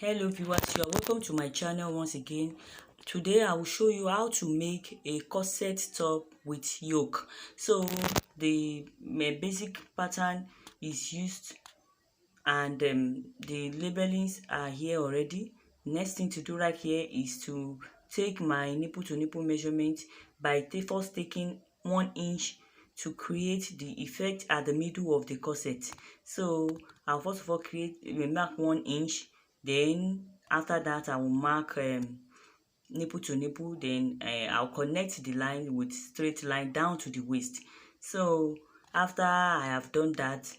Hello viewers, you are welcome to my channel once again. Today I will show you how to make a corset top with yoke. So the basic pattern is used and the labelings are here already. Next thing to do right here is to take my nipple to nipple measurement by first taking 1 inch to create the effect at the middle of the corset. So I'll first of all mark 1 inch. Then after that I will mark nipple to nipple. Then I'll connect the line with straight line down to the waist. So after I have done that,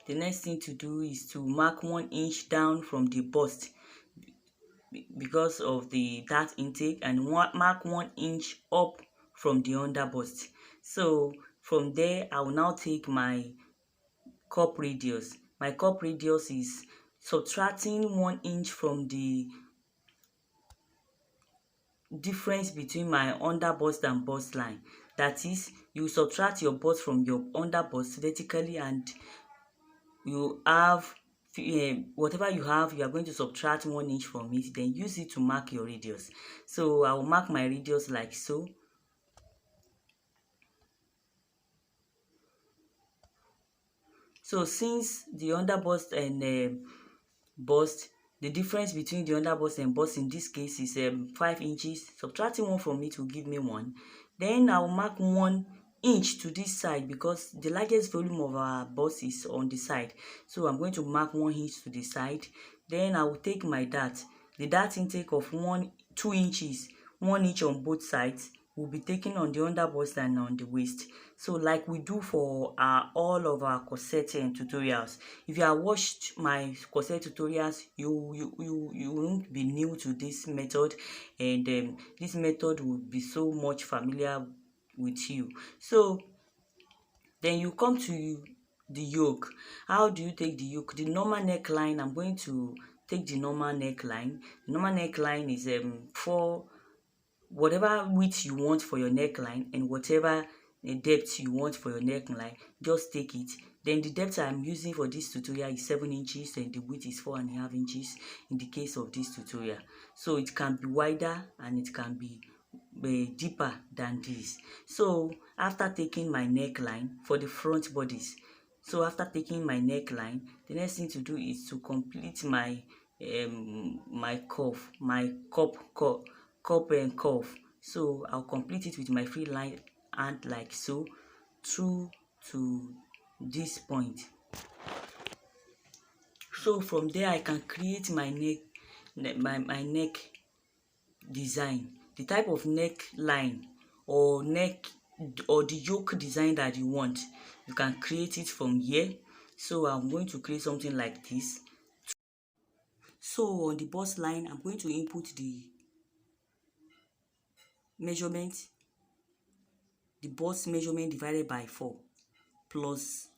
the next thing to do is to mark 1 inch down from the bust because of the dart intake, and mark 1 inch up from the under bust. So from there I will now take my cup radius. My cup radius is subtracting 1 inch from the difference between my under bust and bust line. That is, you subtract your bust from your under bust vertically, and you have whatever you have, you are going to subtract 1 inch from it, then use it to mark your radius. So I will mark my radius like so. So since the under bust and bust, the difference between the under bust and bust in this case is 5 inches, subtracting 1 from it will give me 1. Then I will mark 1 inch to this side because the largest volume of our bust is on the side. So I'm going to mark 1 inch to the side. Then I will take my dart. The dart intake of 2 inches, 1 inch on both sides, will be taken on the under bust and on the waist. So like we do for all of our corset tutorials. If you have watched my corset tutorials, you won't be new to this method, and this method will be so much familiar with you. So then you come to the yoke. How do you take the yoke? The normal neckline, I'm going to take the normal neckline. The normal neckline is for whatever width you want for your neckline and whatever depth you want for your neckline, just take it. Then the depth I'm using for this tutorial is 7 inches and the width is 4.5 inches in the case of this tutorial. So it can be wider and it can be deeper than this. So after taking my neckline for the front bodice, the next thing to do is to complete my my cuff, my cup and cuff. So I'll complete it with my free line and like so through to this point. So from there I can create my neck design. The type of neckline or the yoke design that you want, you can create it from here. So I'm going to create something like this. So on the bust line, I'm going to input the measurement, the bust measurement divided by 4 plus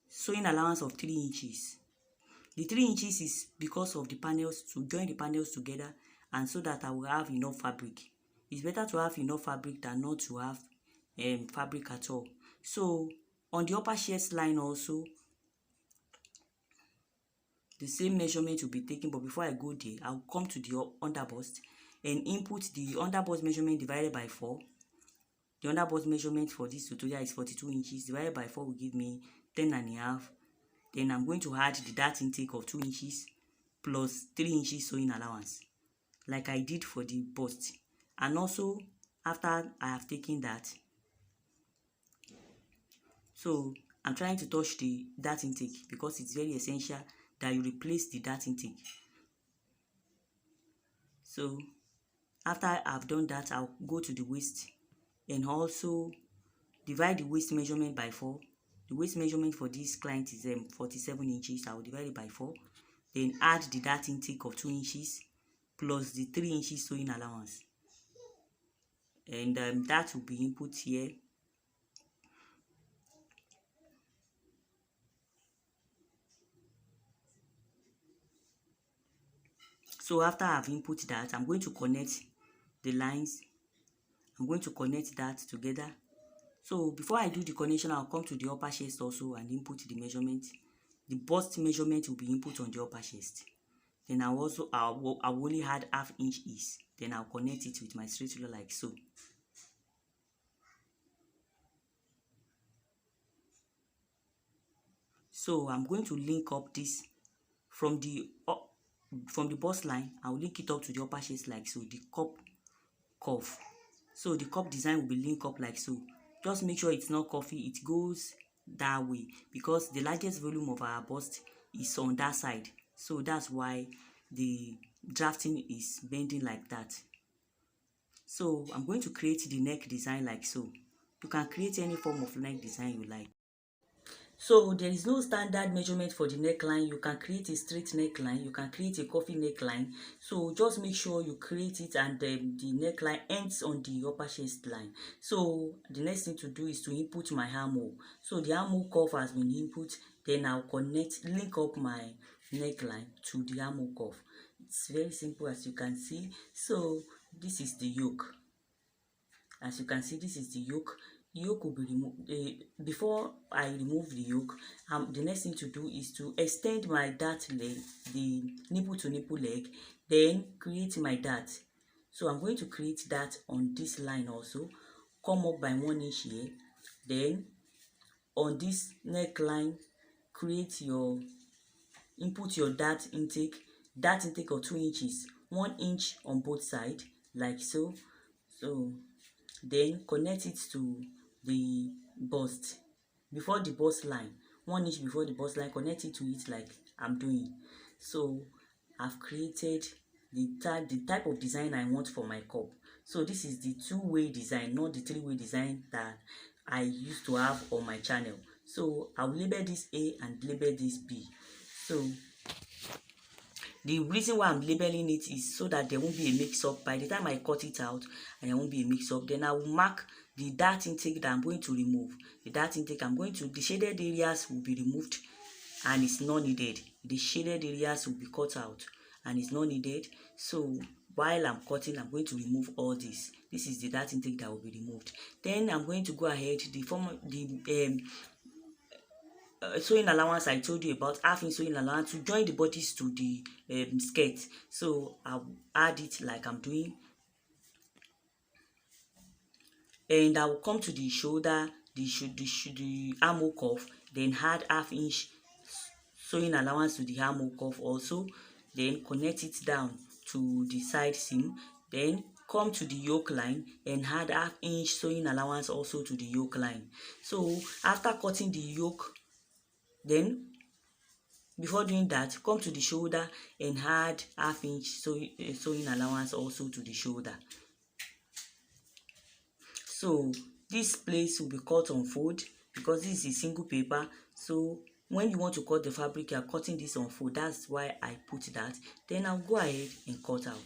sewing allowance of 3 inches. The 3 inches is because of the panels, to join the panels together and so that I will have enough fabric. It's better to have enough fabric than not to have fabric at all. So on the upper chest line also, the same measurement will be taken, but before I go there, I'll come to the under bust and input the under bust measurement divided by 4. The under bust measurement for this tutorial is 42 inches. Divided by 4 will give me 10.5. Then I'm going to add the dart intake of 2 inches plus 3 inches sewing allowance, like I did for the bust. And also, after I have taken that, so I'm trying to touch the dart intake because it's very essential that you replace the dart intake. So after I've done that, I'll go to the waist and also divide the waist measurement by 4. The waist measurement for this client is 47 inches. I will divide it by 4. Then add the dart intake of 2 inches plus the 3 inches sewing allowance. And that will be input here. So after I've input that, I'm going to connect the lines. I'm going to connect that together. So before I do the connection, I'll come to the upper chest also and input the measurement. the bust measurement will be input on the upper chest. Then I'll only add half-inch ease. Then I'll connect it with my straight ruler like so. So I'm going to link up this from the bust line. I'll link it up to the upper chest like so, the cup curve. So the cup design will be linked up like so. Just make sure it's not curvy, it goes that way because the largest volume of our bust is on that side. So that's why the drafting is bending like that. So I'm going to create the neck design like so. You can create any form of neck design you like. So there is no standard measurement for the neckline. You can create a straight neckline, you can create a coffee neckline. So just make sure you create it and the neckline ends on the upper chest line. So the next thing to do is to input my armhole. So the armhole curve has been input. Then I'll link up my neckline to the armhole curve. It's very simple as you can see. So this is the yoke. As you can see, this is the yoke. The yoke will be removed. Before I remove the yoke, the next thing to do is to extend my dart leg, the nipple to nipple leg, then create my dart. So I'm going to create that on this line also. Come up by 1 inch here. Then on this neckline, input your dart intake of 2 inches, 1 inch on both sides, like so. So then connect it to the bust before the bust line, 1 inch before the bust line, connect it to it like I'm doing. So I've created the type of design I want for my cup. So this is the 2-way design, not the 3-way design that I used to have on my channel. So I'll label this A and label this B. So the reason why I'm labeling it is so that there won't be a mix-up. By the time I cut it out and there won't be a mix-up, then I will mark the dart intake that I'm going to remove. The dart intake the shaded areas will be removed and it's not needed. The shaded areas will be cut out and it's not needed. So while I'm cutting, I'm going to remove all this. This is the dart intake that will be removed. Then I'm going to go ahead, sewing allowance I told you about, half-inch sewing allowance to join the bodice to the skirt. So I'll add it like I'm doing, and I will come to the shoulder, the armhole cuff, then add half-inch sewing allowance to the armhole cuff also, then connect it down to the side seam, then come to the yoke line and add half-inch sewing allowance also to the yoke line. So after cutting the yoke, then before doing that, come to the shoulder and add half-inch sewing allowance also to the shoulder. So this place will be cut on fold because this is a single paper. So when you want to cut the fabric, you are cutting this on fold. That's why I put that. Then I'll go ahead and cut out.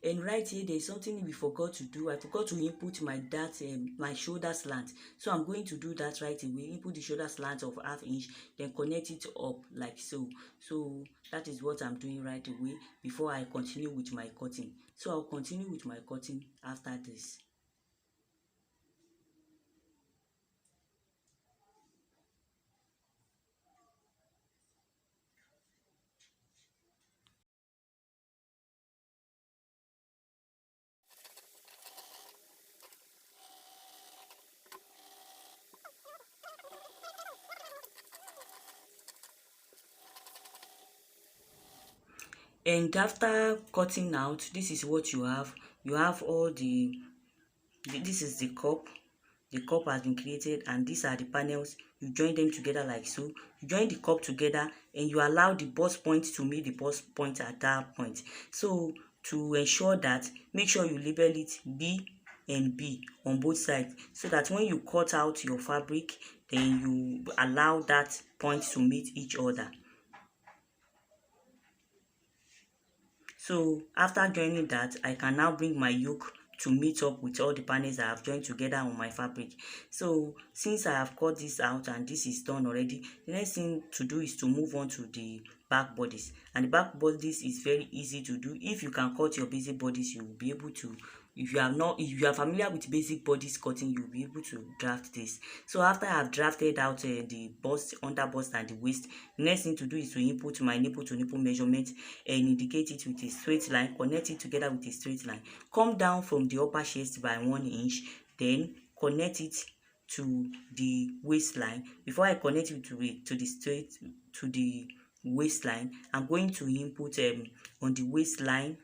And right here, there's something we forgot to do. I forgot to input my shoulder slant. So I'm going to do that right away. Input the shoulder slant of half-inch, then connect it up like so. So that is what I'm doing right away before I continue with my cutting. So I'll continue with my cutting after this. And after cutting out, this is what you have. You have all this is the cup. The cup has been created and these are the panels. You join them together like so. You join the cup together and you allow the bust point to meet the bust point at that point. So to ensure that, make sure you label it B and B on both sides so that when you cut out your fabric, then you allow that point to meet each other. So after joining that, I can now bring my yoke to meet up with all the panels I have joined together on my fabric. So since I have cut this out and this is done already, the next thing to do is to move on to the back bodice. And the back bodice is very easy to do. If you can cut your basic bodice, you will be able to. If you are familiar with basic bodice cutting, you'll be able to draft this. So after I have drafted out the bust, under bust and the waist, the next thing to do is to input my nipple to nipple measurement and indicate it with a straight line, connect it together with a straight line, come down from the upper chest by 1 inch, then connect it to the waistline. Before I connect it to the waistline, I'm going to input on the waistline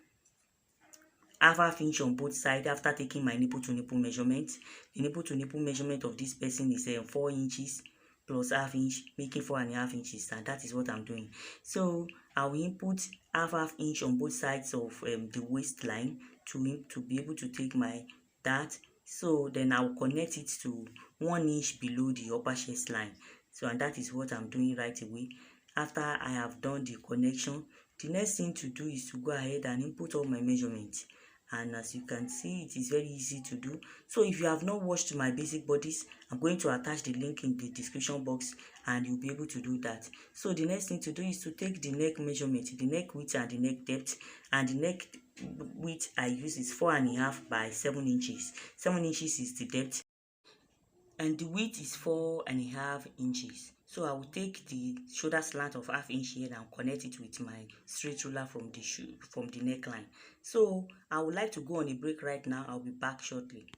half inch on both sides after taking my nipple to nipple measurement. The nipple to nipple measurement of this person is 4 inches plus half inch, making 4.5 inches, and that is what I'm doing. So I will input half inch on both sides of the waistline to be able to take my dart. So then I will connect it to 1 inch below the upper chest line. So and that is what I'm doing right away. After I have done the connection, the next thing to do is to go ahead and input all my measurements. And as you can see, it is very easy to do. So if you have not watched my basic bodice, I'm going to attach the link in the description box and you'll be able to do that. So the next thing to do is to take the neck measurement, the neck width and the neck depth. And the neck width I use is 4.5 by 7 inches. 7 inches is the depth and the width is 4.5 inches. So I will take the shoulder slant of half inch here and connect it with my straight ruler from the neckline. So I would like to go on a break right now. I'll be back shortly.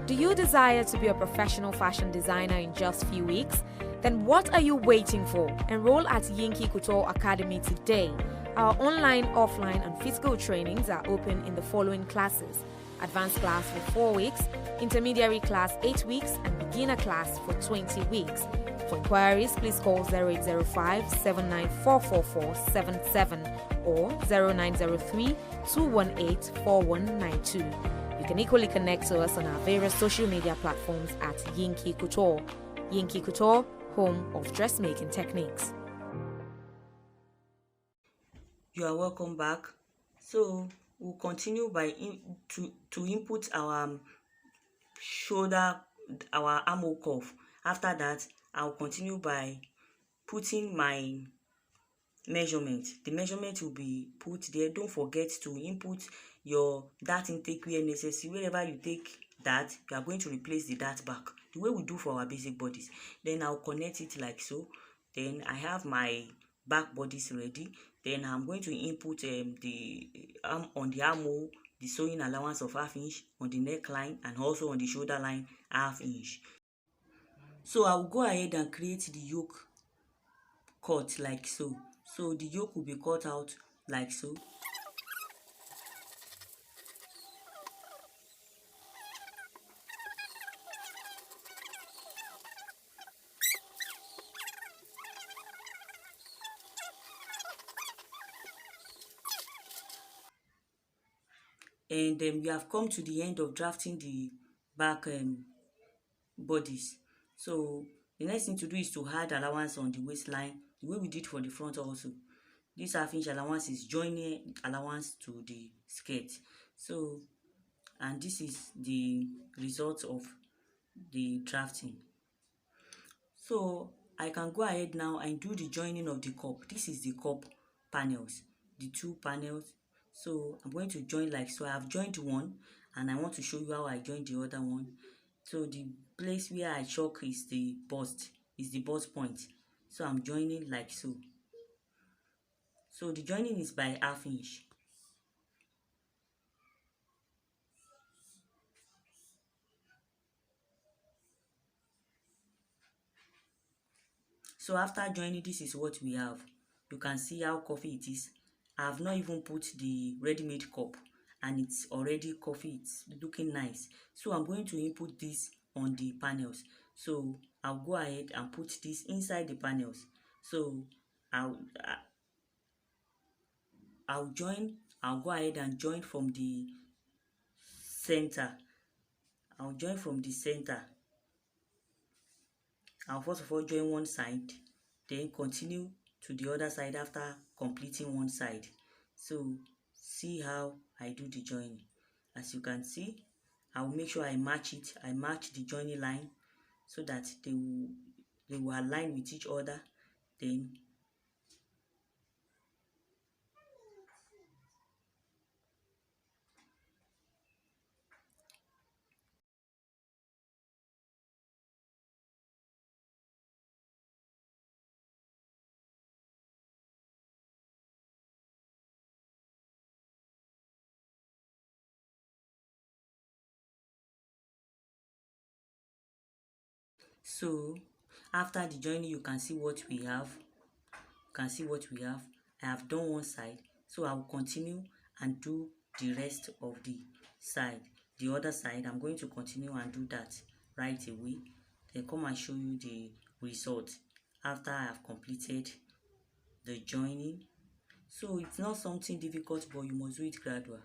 Do you desire to be a professional fashion designer in just few weeks? Then what are you waiting for? Enroll at YOKE Couture Academy today. Our online, offline, and physical trainings are open in the following classes: advanced class for 4 weeks, intermediary class 8 weeks, and beginner class for 20 weeks. For inquiries, please call 0805 7944477 or 0903 218 4192. You can equally connect to us on our various social media platforms at YOKE Couture. YOKE Couture, home of dressmaking techniques. You are welcome back. So we'll continue by to input our shoulder, our armhole curve. After that, I'll continue by putting my measurement. The measurement will be put there. Don't forget to input your dart intake where necessary. Wherever you take dart, you are going to replace the dart back, the way we do for our basic bodies. Then I'll connect it like so. Then I have my back bodice ready. Then I'm going to input the on the armhole, the sewing allowance of half inch, on the neckline and also on the shoulder line half inch. So I will go ahead and create the yoke cut like so. So the yoke will be cut out like so. And then we have come to the end of drafting the back bodies. So the next thing to do is to add allowance on the waistline, the way we did for the front also. This half inch allowance is joining allowance to the skirt. So, and this is the result of the drafting. So I can go ahead now and do the joining of the cup. This is the cup panels, the two panels. So I'm going to join like so. I have joined one and I want to show you how I joined the other one. So the place where I choke is the bust point. So I'm joining like so. So the joining is by half inch. So after joining, this is what we have. You can see how coffee it is. I have not even put the ready-made cup and it's already coffee. It's looking nice. So I'm going to input this on the panels. So I'll go ahead and put this inside the panels. So I'll go ahead and join from the center. I'll join from the center. I'll first of all join one side, then continue to the other side after completing one side. So see how I do the joining. As you can see, I will make sure I match it. I match the joining line so that they will align with each other. Then so after the joining, you can see what we have. I have done one side, so I will continue and do the rest of the side. The other side, I'm going to continue and do that right away. Then come and show you the result after I have completed the joining. So it's not something difficult, but you must do it gradual.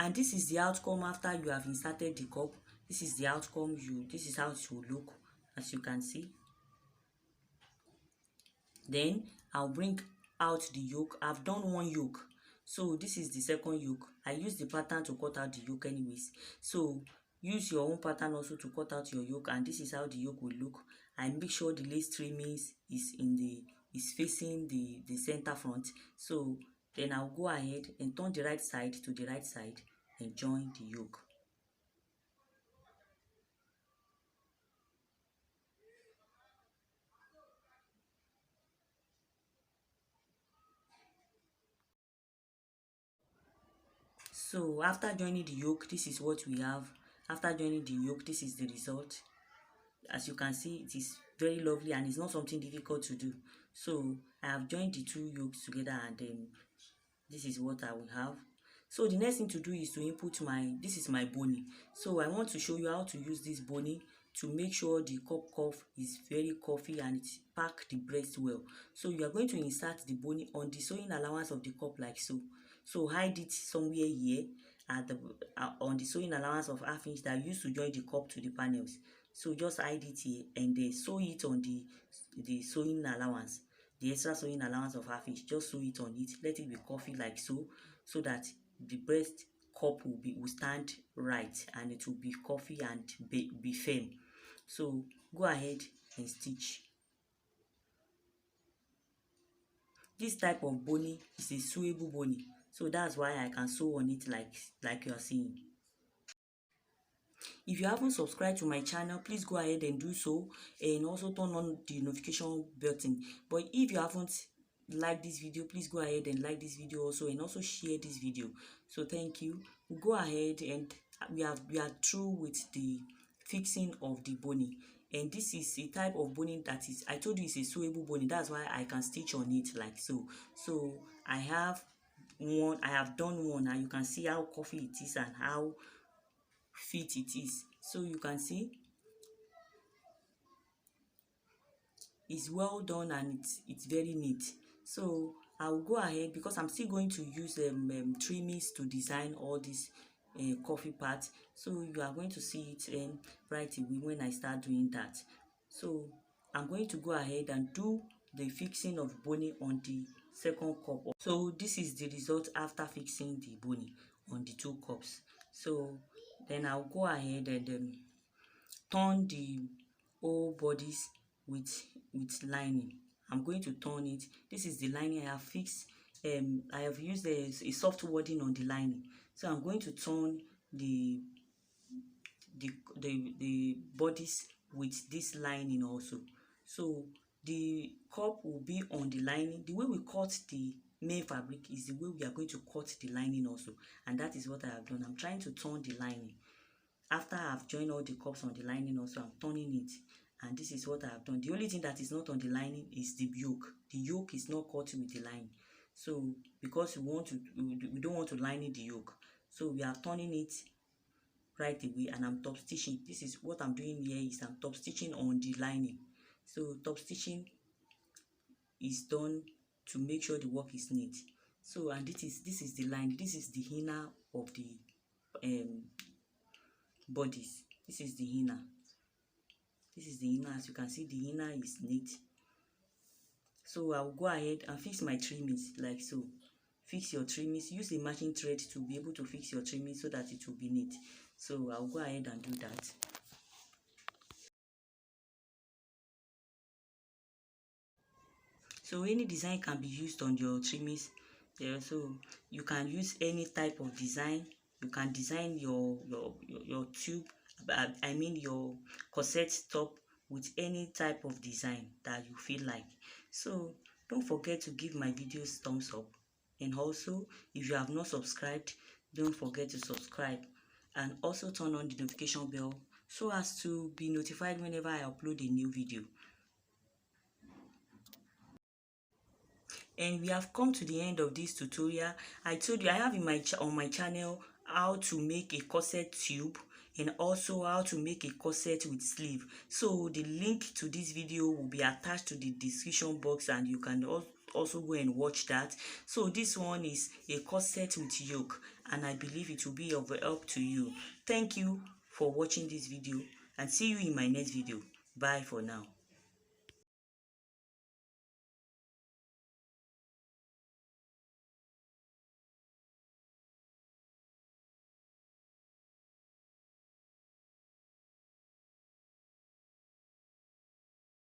And this is the outcome after you have inserted the cup. This is the outcome. This is how it will look, as you can see. Then I'll bring out the yoke. I've done one yoke, so this is the second yoke. I use the pattern to cut out the yoke anyways, so use your own pattern also to cut out your yoke. And this is how the yoke will look. I make sure the lace trimmings is facing the center front. So then I'll go ahead and turn the right side to the right side and join the yoke. So after joining the yoke, this is what we have. After joining the yoke, this is the result. As you can see, it is very lovely and it's not something difficult to do. So I have joined the two yokes together, and then this is what I will have. So the next thing to do is to input this is my bony. So I want to show you how to use this bony to make sure the cup cuff is very cuffy and it pack the breast well. So you are going to insert the bony on the sewing allowance of the cup like so. So hide it somewhere here at the on the sewing allowance of 1/2 inch that I used to join the cup to the panels. So just hide it here and then sew it on the sewing allowance, the extra sewing allowance of 1/2 inch. Just sew it on it, let it be cuffy like so, so that the breast cup will stand right and it will be cuffy and be firm. So go ahead and stitch. This type of bony is a sewable bony, so that's why I can sew on it like you are seeing. If you haven't subscribed to my channel, please go ahead and do so, and also turn on the notification button. But if you haven't liked this video, please go ahead and like this video also, and also share this video. So thank you. Go ahead, and we are through with the fixing of the boning. And this is a type of boning that is, I told you, it's a sewable boning. That's why I can stitch on it like so. So I have done one, and you can see how cuffy it is and how fit it is. So you can see it's well done and it's very neat. So I will go ahead, because I'm still going to use trimmings to design all these coffee parts. So you are going to see it right away when I start doing that. So I'm going to go ahead and do the fixing of boning on the second cup. So this is the result after fixing the boning on the two cups. So then I'll go ahead and turn the whole bodice with lining. I'm going to turn it. This is the lining I have fixed. I have used a soft wadding on the lining. So I'm going to turn the bodice with this lining also. So the cup will be on the lining. The way we cut the main fabric is the way we are going to cut the lining also, and that is what I have done. I'm trying to turn the lining. After I've joined all the cups on the lining also, I'm turning it, and this is what I have done. The only thing that is not on the lining is the yoke. The yoke is not cut with the lining. So because we don't want to line the yoke, so we are turning it right away, and I'm top stitching. This is what I'm doing here, is I'm top stitching on the lining. So top stitching is done to make sure the work is neat. So, and this is the line, this is the inner of the bodice. This is the inner. This is the inner. As you can see, the inner is neat. So I'll go ahead and fix my trimmings like so. Fix your trimmings. Use a matching thread to be able to fix your trimmings so that it will be neat. So I'll go ahead and do that. So any design can be used on your trimmings. So you can use any type of design. You can design your tube, I mean your corset top, with any type of design that you feel like. So don't forget to give my videos thumbs up, and also if you have not subscribed, don't forget to subscribe, and also turn on the notification bell so as to be notified whenever I upload a new video. And we have come to the end of this tutorial. I told you I have in on my channel how to make a corset tube, and also how to make a corset with sleeve. So the link to this video will be attached to the description box, and you can also go and watch that. So this one is a corset with yoke, and I believe it will be of help to you. Thank you for watching this video, and see you in my next video. Bye for now.